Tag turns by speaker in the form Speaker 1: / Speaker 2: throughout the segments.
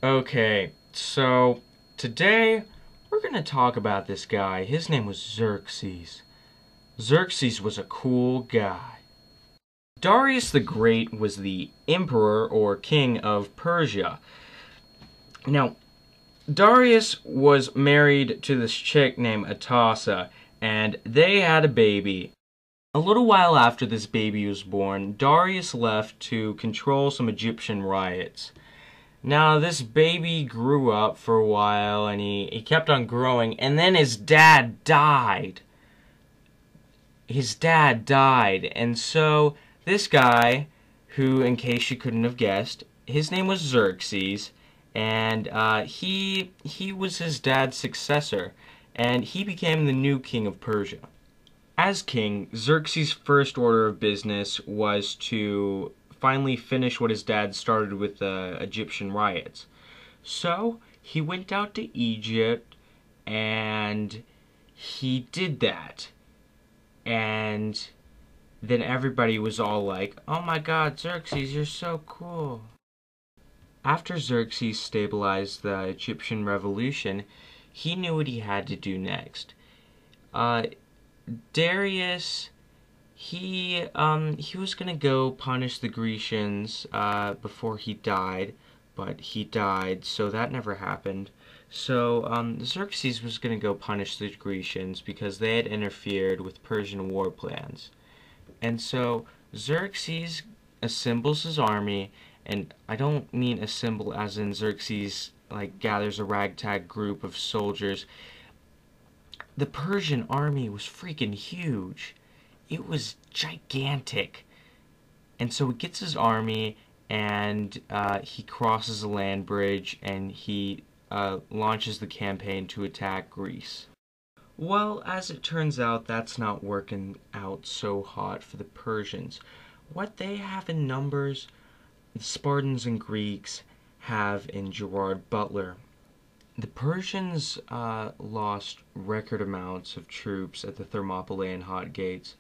Speaker 1: Okay, so today we're going to talk about this guy. His name was Xerxes. Xerxes was a cool guy. Darius the Great was the emperor or king of Persia. Now, Darius was married to this chick named Atassa, and they had a baby. A little while after this baby was born, Darius left to control some Egyptian riots. Now, this baby grew up for a while, and he kept on growing, and then his dad died. His dad died, and so this guy, who, in case you couldn't have guessed, his name was Xerxes, and he was his dad's successor, and he became the new king of Persia. As king, Xerxes' first order of business was to finally finish what his dad started with the Egyptian riots. So he went out to Egypt and he did that. And then everybody was all like, "Oh my god, Xerxes, you're so cool." After Xerxes stabilized the Egyptian revolution, he knew what he had to do next. Darius, he was gonna go punish the Grecians before he died, but he died, so that never happened. So Xerxes was gonna go punish the Grecians because they had interfered with Persian war plans. And so Xerxes assembles his army, and I don't mean assemble as in Xerxes like gathers a ragtag group of soldiers. The Persian army was freaking huge. It was gigantic. And so he gets his army and he crosses a land bridge and he launches the campaign to attack Greece. Well, as it turns out, that's not working out so hot for the Persians. What they have in numbers, the Spartans and Greeks have in Gerard Butler. The Persians lost record amounts of troops at the Thermopylae and Hot Gates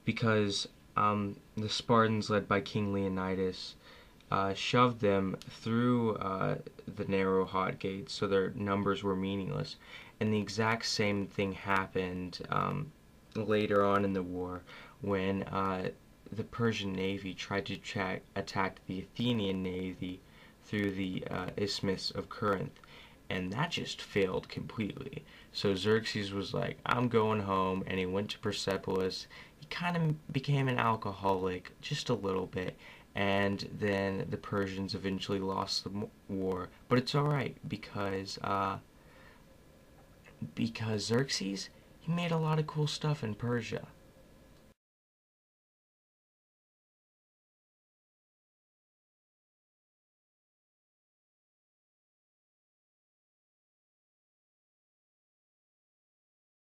Speaker 1: because the Spartans, led by King Leonidas, shoved them through the narrow Hot Gates, so their numbers were meaningless. And the exact same thing happened later on in the war when the Persian navy tried to attack the Athenian navy through the Isthmus of Corinth. And that just failed completely. So Xerxes was like, "I'm going home," and he went to Persepolis. He kind of became an alcoholic, just a little bit, and then the Persians eventually lost the war. But it's alright, because Xerxes, he made a lot of cool stuff in Persia.